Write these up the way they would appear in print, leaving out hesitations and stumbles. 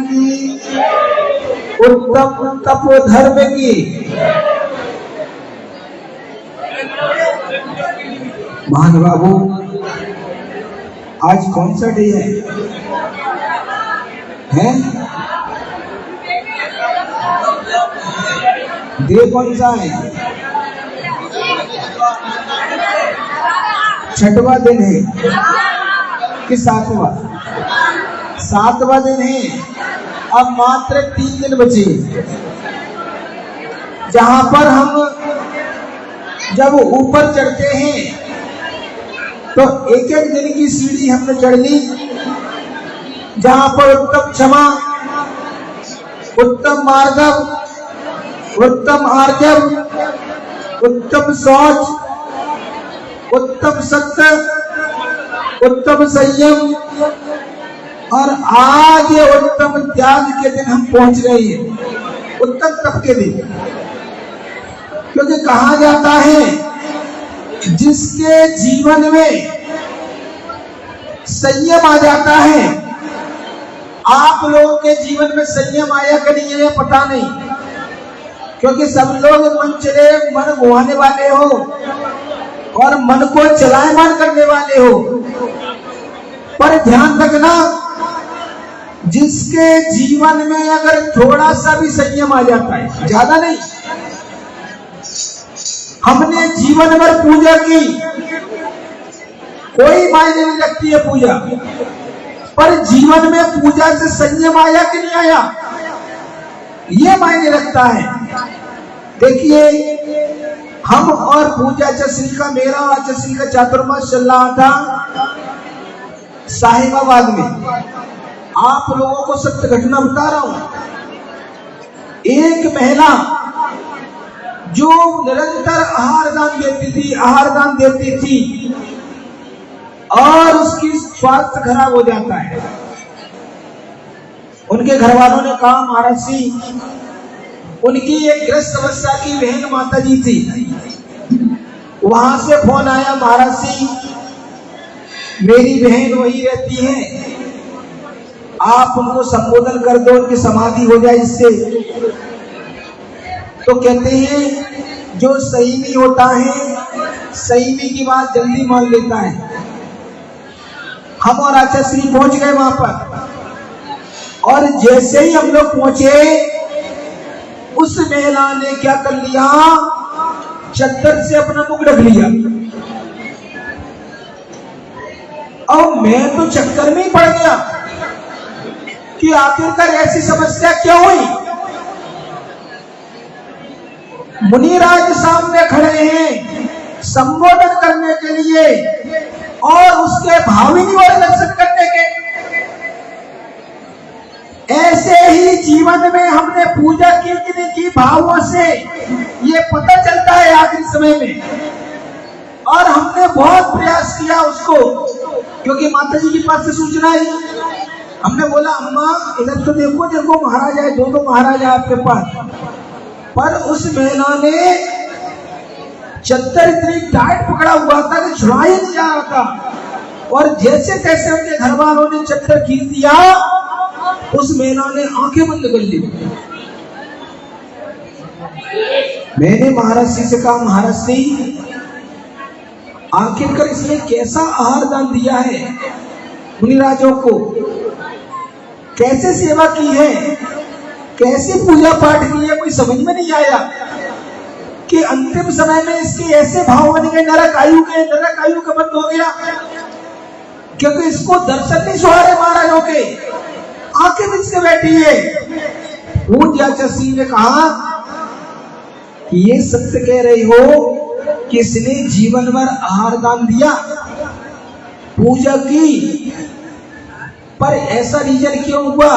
की, उत्तम तपोधर्म की। महानुभावों, आज कौन सा डे है? डे कौन सा है? छठवां दिन है कि सातवां? सातवां दिन है। अब मात्र 3 दिन बचे, जहां पर हम जब ऊपर चढ़ते हैं तो एक एक दिन की सीढ़ी हमने चढ़ ली, जहां पर उत्तम क्षमा, उत्तम मार्गव, उत्तम आर्जव, उत्तम शौच, उत्तम सत्य, उत्तम संयम और आज ये उत्तम त्याग के दिन हम पहुंच गए हैं, उत्तम तप के दिन। क्योंकि कहा जाता है जिसके जीवन में संयम आ जाता है, आप लोगों के जीवन में संयम आया कि नहीं है पता नहीं, क्योंकि सब लोग मन चले मन मुहाने वाले हो और मन को चलायमान करने वाले हो। पर ध्यान रखना, जिसके जीवन में अगर थोड़ा सा भी संयम आ जाता है, ज्यादा नहीं, हमने जीवन भर पूजा की, कोई मायने नहीं रखती है पूजा, पर जीवन में पूजा से संयम आया कि नहीं आया, ये मायने रखता है। देखिए, हम और पूजा चश्री का, मेरा और चश्री का चातुर्मास चल रहा था साहिबाबाद में। आप लोगों को सत्य घटना बता रहा हूं। एक महिला जो निरंतर आहार दान देती थी और उसकी स्वास्थ्य खराब हो जाता है। उनके घर वालों ने कहा, महाराज जी, उनकी एक ग्रस्त अवस्था की बहन माता जी थी, वहां से फोन आया, महाराज जी मेरी बहन वही रहती है, आप उनको संबोधन कर दो, उनकी समाधि हो जाए इससे। तो कहते हैं जो सही नहीं होता है, सही की बात जल्दी मान लेता है। हम और आचार्य श्री पहुंच गए वहां पर, और जैसे ही हम लोग पहुंचे, उस महिला ने क्या कर लिया, चद्दर से अपना मुख ढक लिया। और मैं तो चक्कर में ही पड़ गया कि आखिरकार ऐसी समस्या क्यों हुई। मुनिराज सामने खड़े हैं संबोधन करने के लिए और उसके भाविनी और दर्शन करने के। ऐसे ही जीवन में हमने पूजा की कि नहीं की, भावों से ये पता चलता है आखिरी समय में। और हमने बहुत प्रयास किया उसको, क्योंकि माता जी के पास से सूचना आई। हमने बोला, अम्मा इधर तो देखो देखो, महाराज आए, दो महाराज आए आपके पास। पर उस महिला ने चद्दर इतनी टाइट पकड़ा हुआ था कि छुड़ा ही नहीं जा रहा था, और जैसे तैसे उनके घर वालों ने चद्दर खींच दिया, उस महिला ने आंखें बंद कर ली। मैंने महाराज जी से कहा, महाराज जी आखिरकार इसने कैसा आहार दान दिया है, मुनिराजों को कैसे सेवा की है, कैसे पूजा पाठ की है, कोई समझ में नहीं आया कि अंतिम समय में इसके ऐसे भाव बन गए, नरक आयु का बंद हो गया, क्योंकि इसको दर्शन नहीं सुहारे महाराजों के, आंखें मिच के बैठी है। पूज्य आचार्य श्री ने कहा कि ये सत्य कह रही हो कि इसने जीवन भर आहार दान दिया, पूजा की, पर ऐसा रीजन क्यों हुआ,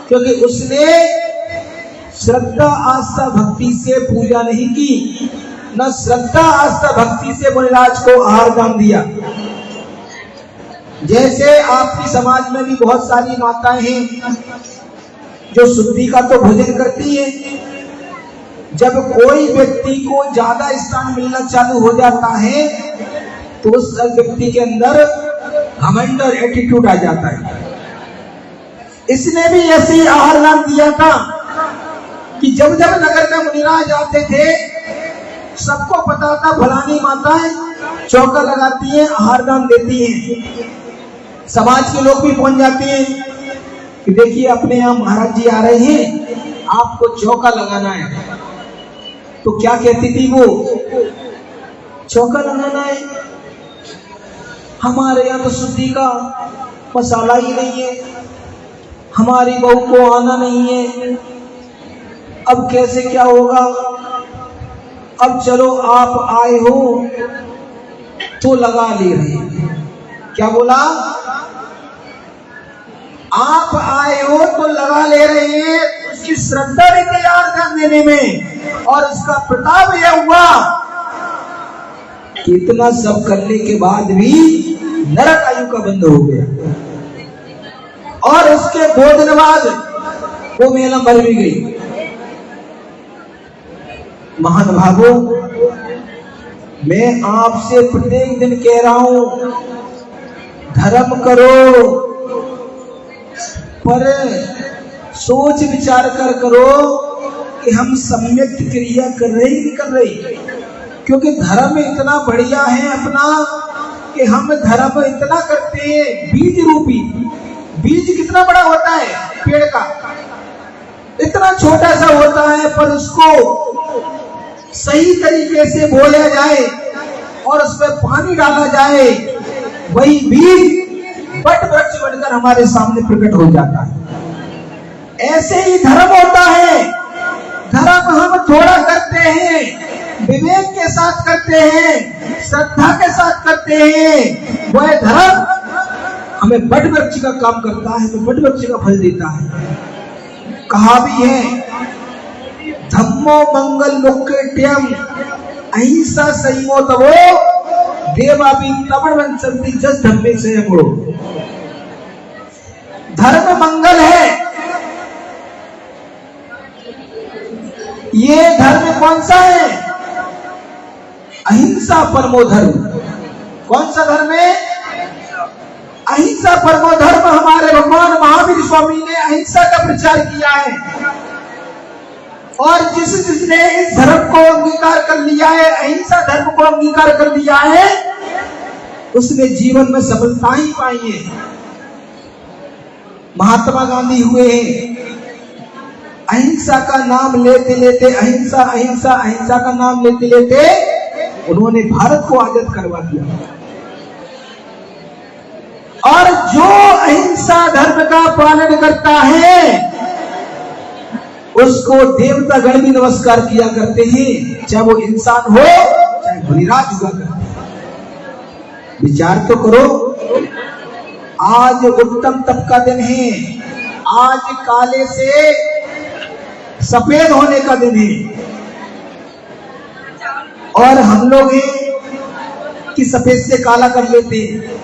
क्योंकि उसने श्रद्धा आस्था भक्ति से पूजा नहीं की, न श्रद्धा आस्था भक्ति से मुनिराज को आहार दान दिया। जैसे आपकी समाज में भी बहुत सारी माताएं हैं जो शुद्धि का तो भोजन करती हैं, जब कोई व्यक्ति को ज्यादा स्थान मिलना चालू हो जाता है तो उस व्यक्ति के अंदर घमंड और एटीट्यूड आ जाता है। इसने भी ऐसे ही आहार दान दिया था कि जब जब नगर में मुनिराज आते थे सबको पता था फलानी माताएं चौका लगाती हैं, आहार दान देती हैं। समाज के लोग भी पहुंच जाते हैं कि देखिए अपने यहाँ महाराज जी आ रहे हैं, आपको चौका लगाना है। तो क्या कहती थी वो, चौका लगाना है, हमारे यहाँ तो शुद्धि का मसाला ही नहीं है, हमारी बहू को आना नहीं है, अब कैसे क्या होगा। अब चलो आप आए हो तो लगा ले रहे। क्या बोला, आप आए हो तो लगा ले रहे हैं। उसकी श्रद्धा भी तैयार कर देने में, और उसका प्रताप यह हुआ कि इतना सब करने के बाद भी नरक आयु का बंद हो गया, और उसके 2 दिन बाद वो महिला मर भी गई। महानुभावों, मैं आपसे प्रत्येक दिन कह रहा हूं, धर्म करो, पर सोच विचार कर करो कि हम सम्यक क्रिया कर रहे कि नहीं कर रहे। क्योंकि धर्म इतना बढ़िया है अपना कि हम धर्म इतना करते हैं, बीज रूपी। बीज कितना बड़ा होता है पेड़ का, इतना छोटा सा होता है, पर उसको सही तरीके से बोया जाए और उसमें पानी डाला जाए, वही बीज बट वृक्ष बनकर हमारे सामने प्रकट हो जाता है। ऐसे ही धर्म होता है। धर्म हम थोड़ा करते हैं, विवेक के साथ करते हैं, श्रद्धा के साथ करते हैं, वह धर्म हमें बट वृक्ष का काम करता है, तो बट वृक्ष का फल देता है। कहा भी है, धम्मो मंगल मुक्त्यम अहिंसा संयमो तवो देवा भी तमण वंशन्ति जस धम्मे से मुड़ो। धर्म मंगल है। ये धर्म कौन सा है? अहिंसा परमो धर्म। कौन सा धर्म है? अहिंसा परमो धर्म। हमारे भगवान महावीर स्वामी ने अहिंसा का प्रचार किया है, और जिसने इस धर्म को अंगीकार कर लिया है, अहिंसा धर्म को अंगीकार कर लिया है, उसने जीवन में सफलता ही पाई है। महात्मा गांधी हुए हैं, अहिंसा का नाम लेते लेते, अहिंसा अहिंसा अहिंसा का नाम लेते लेते उन्होंने भारत को आजाद करवा दिया। और जो अहिंसा धर्म का पालन करता है उसको देवता गण भी नमस्कार किया करते हैं, चाहे वो इंसान हो चाहे मुनिराज हुआ करते हैं। विचार तो करो, आज उत्तम तप का दिन है, आज काले से सफेद होने का दिन है, और हम लोग हैं कि सफेद से काला कर लेते हैं।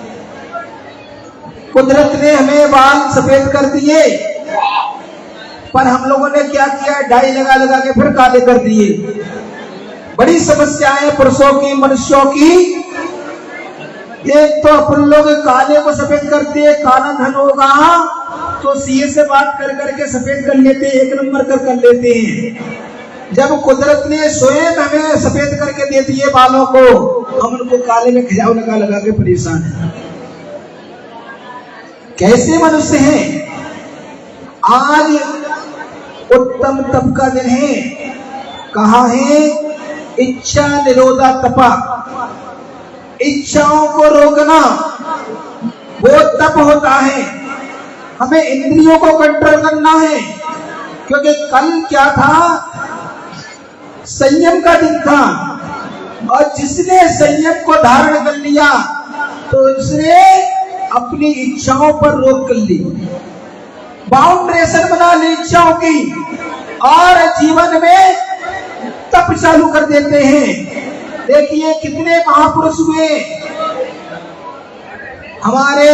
कुदरत ने हमें बाल सफेद कर दिए, पर हम लोगों ने क्या किया, डाई लगा लगा के फिर काले कर दिए। बड़ी समस्याएं पुरुषों की, मनुष्यों की। एक तो अपन लोग काले को सफेद करते हैं, काला धन होगा तो सीए से बात कर करके सफेद कर लेते हैं, 1 नंबर कर लेते हैं। जब कुदरत ने स्वयं हमें सफेद करके दे दिए बालों को, हम उनको काले में खिजाव लगा लगा के परेशान है। कैसे मनुष्य हैं? आज उत्तम तप का दिन है। कहा है, इच्छा निरोधा तपा। इच्छाओं को रोकना वो तप होता है। हमें इंद्रियों को कंट्रोल करना है, क्योंकि कल क्या था, संयम का दिन था, और जिसने संयम को धारण कर लिया तो उसने अपनी इच्छाओं पर रोक कर ली, बाउंड्रेशन बना ली इच्छाओं की, और जीवन में तप चालू कर देते हैं। देखिए कितने महापुरुष हुए हमारे।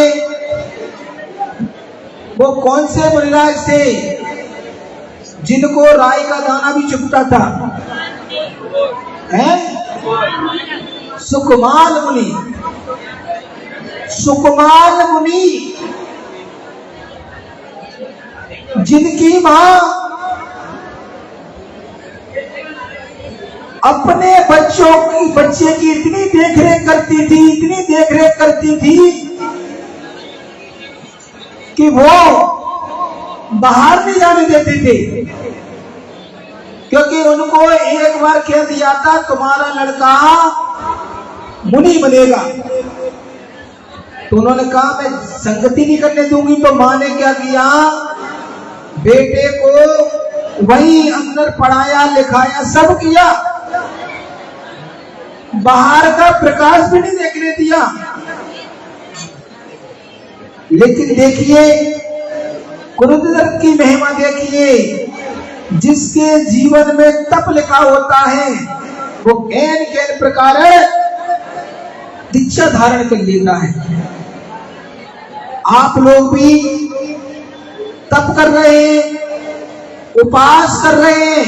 वो कौन से मुनिराज थे जिनको राई का दाना भी चुभता था? है सुकुमाल मुनि। सुकुमाल मुनि जिनकी माँ अपने बच्चे की इतनी देखरेख करती थी, इतनी देखरेख करती थी कि वो बाहर नहीं जाने देते थे, क्योंकि उनको एक बार कह दिया था तुम्हारा लड़का मुनि बनेगा। तो उन्होंने कहा मैं संगति नहीं करने दूंगी। तो माँ ने क्या किया, बेटे को वहीं अंदर पढ़ाया लिखाया सब किया, बाहर का प्रकाश भी नहीं देखने दिया। लेकिन देखिए गुरुदेव की महिमा देखिए, जिसके जीवन में तप लिखा होता है वो कैन कैन प्रकार दीक्षा धारण कर लेता है। आप लोग भी तप कर रहे हैं, उपवास कर रहे हैं,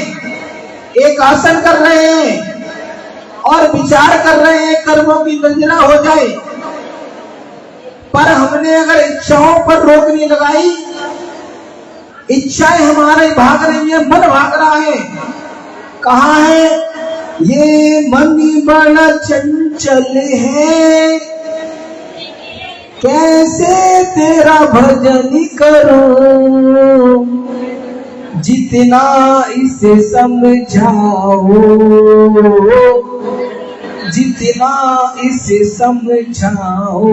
एक आसन कर रहे हैं और विचार कर रहे हैं कर्मों की मंजिला हो जाए, पर हमने अगर इच्छाओं पर रोक नहीं लगाई, इच्छाएं हमारे भाग रही है, मन भाग रहा है। कहाँ है ये मन बड़ा चंचल है, कैसे तेरा भजन करूं, जितना इसे समझाओ, जितना इसे समझाओ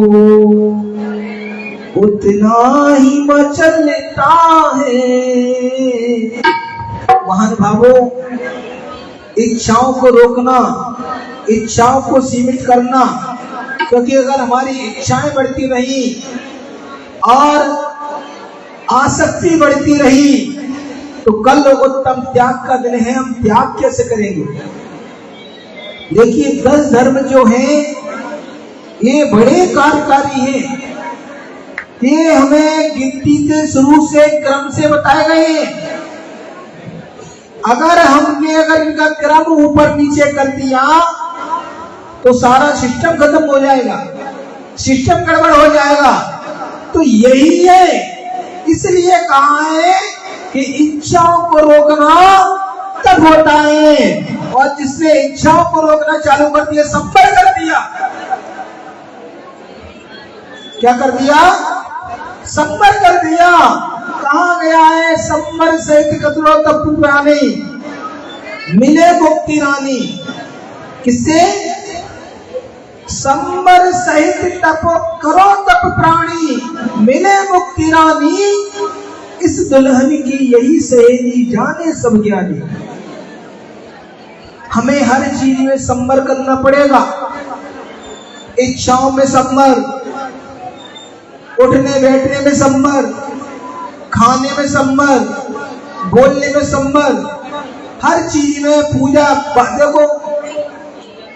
उतना ही मचलता है। महान भावों, इच्छाओं को रोकना, इच्छाओं को सीमित करना, क्योंकि अगर हमारी इच्छाएं बढ़ती रही और आसक्ति बढ़ती रही तो कल उत्तम त्याग का दिन है, हम त्याग कैसे करेंगे। देखिए 10 धर्म जो हैं ये बड़े कार्यकारी हैं, ये हमें गिनती से शुरू से क्रम से बताए गए हैं। अगर इनका क्रम ऊपर नीचे कर दिया तो सारा सिस्टम खत्म हो जाएगा, सिस्टम गड़बड़ हो जाएगा। तो यही है, इसलिए कहा है कि इच्छाओं को रोकना तब होता है, और जिसने इच्छाओं को रोकना चालू कर दिया, संपर्क कर दिया, क्या कर दिया, संपर्क कर दिया। कहा गया है संबर सहित कतरो तप प्राणी मिले मुक्ति रानी। किससे? संबर सहित तप करो तप प्राणी मिले मुक्ति रानी, इस दुल्हन की यही सहेली जाने सब ज्ञानी। हमें हर चीज में संबर करना पड़ेगा, इच्छाओं में संबर, उठने बैठने में संबर, खाने में संबर, बोलने में संबर, हर चीज में पूजा। देखो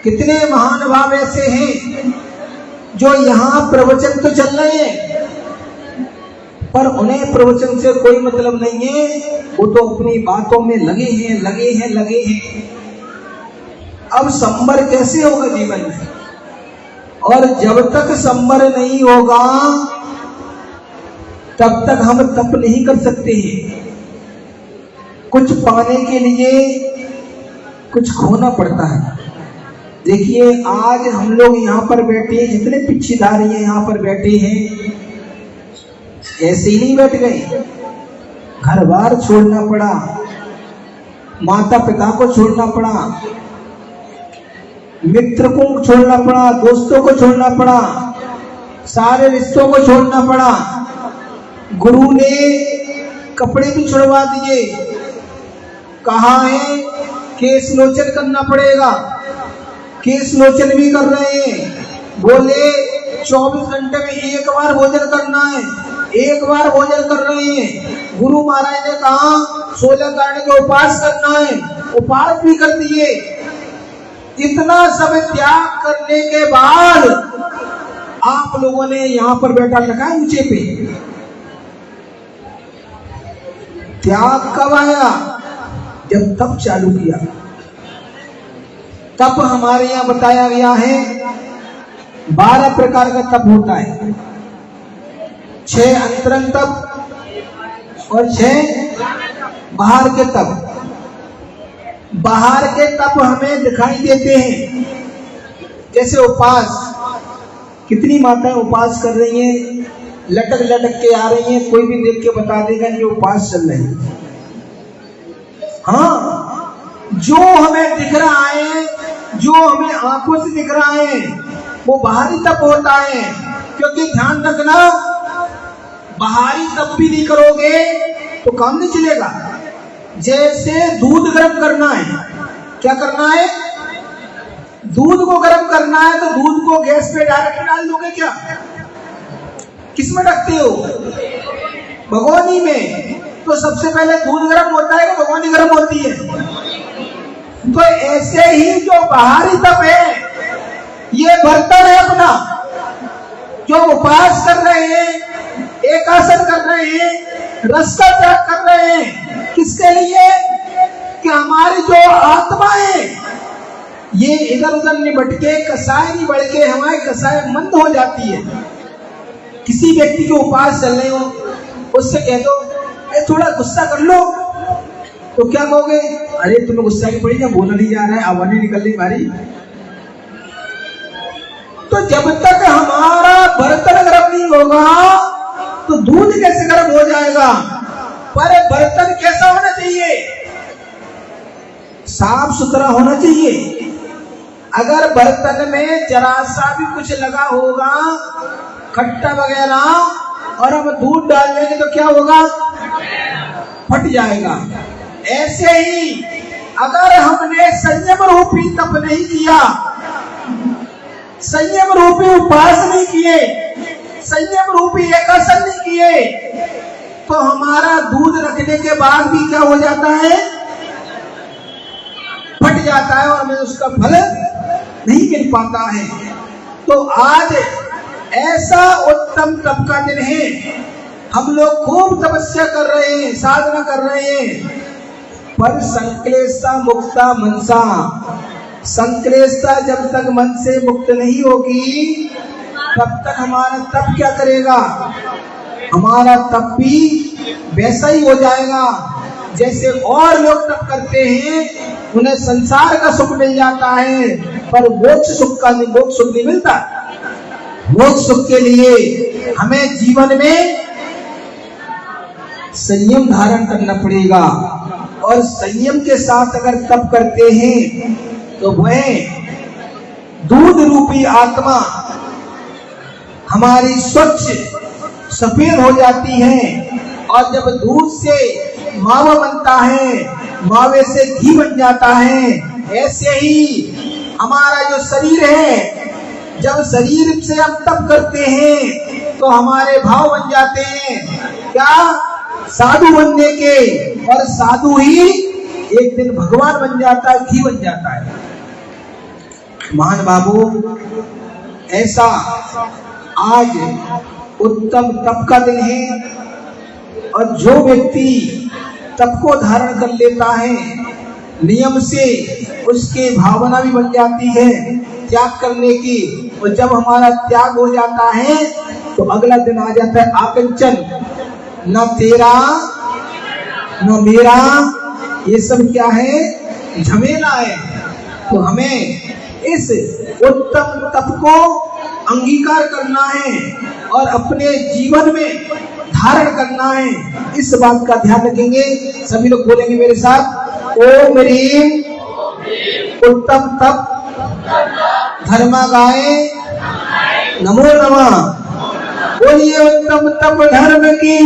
कितने महान भाव ऐसे हैं जो यहाँ प्रवचन तो चल रहे हैं पर उन्हें प्रवचन से कोई मतलब नहीं है, वो तो अपनी बातों में लगे हैं। अब संबर कैसे होगा जीवन में? और जब तक संबर नहीं होगा तब तक हम तप नहीं कर सकते हैं। कुछ पाने के लिए कुछ खोना पड़ता है। देखिए आज हम लोग यहाँ पर बैठे हैं, जितने पिछीधारी हैं यहाँ पर बैठे हैं, ऐसे ही नहीं बैठ गए, घर बार छोड़ना पड़ा, माता पिता को छोड़ना पड़ा, मित्र को छोड़ना पड़ा, दोस्तों को छोड़ना पड़ा, सारे रिश्तों को छोड़ना पड़ा। गुरु ने कपड़े भी छुड़वा दिए, कहा है केश लोचन करना पड़ेगा, केश लोचन भी कर रहे हैं। बोले 24 घंटे में एक बार भोजन करना है, एक बार भोजन कर रहे हैं। गुरु महाराज ने कहा 16 कारण के उपवास करना है, उपवास भी कर दिए। इतना सब त्याग करने के बाद आप लोगों ने यहाँ पर बैठा रखा है ऊंचे पे। त्याग कब आया? जब तप चालू किया। तप हमारे यहाँ बताया गया है 12 प्रकार का तप होता है। 6 अंतरंग तप, और 6 बाहर के तप। बाहर के तप हमें दिखाई देते हैं, जैसे उपास। कितनी माताएं उपास कर रही हैं, लटक लटक के आ रही हैं, कोई भी देख के बता देगा ये उपास चल रही है। हाँ, जो हमें दिख रहा है, जो हमें आंखों से दिख रहा है, वो बाहरी तप होता है। क्योंकि ध्यान रखना, बाहरी तप भी नहीं करोगे तो काम नहीं चलेगा। जैसे दूध गर्म करना है, क्या करना है? दूध को गर्म करना है तो दूध को गैस पे डायरेक्ट डाल दोगे क्या? किस में रखते हो? भगोनी में। तो सबसे पहले दूध गर्म होता है कि भगोनी गर्म होती है? तो ऐसे ही जो बाहरी तप है, ये बर्तन है अपना, जो उपास कर रहे हैं, एकासन कर रहे हैं, रस का त्याग कर रहे हैं, किसके लिए? कि हमारी जो आत्मा है ये इधर उधर निबट के, कसाय नहीं बढ़ के हमारी कसाय मंद हो जाती है। किसी व्यक्ति के उपास चल रहे हो, उससे कह दो थोड़ा गुस्सा कर लो, तो क्या कहोगे? अरे तुम्हें गुस्सा की पड़ी, क्या बोला नहीं जा रहा है, आवाज नहीं निकल रही हमारी। तो जब तक हमारा बर्तन गर्म नहीं होगा तो दूध कैसे गर्म हो जाएगा? पर बर्तन कैसा होना चाहिए? साफ सुथरा होना चाहिए। अगर बर्तन में जरा सा भी कुछ लगा होगा, खट्टा वगैरह, और हम दूध डाल देंगे तो क्या होगा? फट जाएगा। ऐसे ही अगर हमने संयम रूपी तप नहीं किया, संयम रूपी उपास नहीं किए, संयम रूपी एकासन नहीं किए, तो हमारा दूध रखने के बाद भी क्या हो जाता है? फट जाता है और हमें उसका फल नहीं मिल पाता है। तो आज ऐसा उत्तम तप का दिन है, हम लोग खूब तपस्या कर रहे हैं, साधना कर रहे हैं, पर संक्लेशता मुक्ता मनसा, संक्लेशता जब तक मन से मुक्त नहीं होगी तब तक हमारा तप क्या करेगा? हमारा तप भी वैसा ही हो जाएगा जैसे और लोग तप करते हैं, उन्हें संसार का सुख मिल जाता है, पर मोक्ष सुख का मोक्ष सुख नहीं मिलता। मोक्ष सुख के लिए हमें जीवन में संयम धारण करना पड़ेगा, और संयम के साथ अगर तप करते हैं तो वह दूध रूपी आत्मा हमारी स्वच्छ सफेद हो जाती है, और जब दूध से मावा बनता है, मावे से घी बन जाता है, ऐसे ही हमारा जो शरीर है, जब शरीर से हम तप करते हैं तो हमारे भाव बन जाते हैं क्या? साधु बनने के, और साधु ही एक दिन भगवान बन जाता है, घी बन जाता है। महान बाबू, ऐसा आज उत्तम तप का दिन है, और जो व्यक्ति तप को धारण कर लेता है नियम से, उसके भावना भी बन जाती है त्याग करने की, और जब हमारा त्याग हो जाता है तो अगला दिन आ जाता है आकंचन, न तेरा न मेरा, ये सब क्या है? झमेला है। तो हमें इस उत्तम तप को अंगीकार करना है और अपने जीवन में धारण करना है। इस बात का ध्यान रखेंगे। सभी लोग बोलेंगे मेरे साथ, ओम ह्रीम उत्तम तप धर्मा गाए नमो नमः। बोलिए उत्तम तप धर्म की।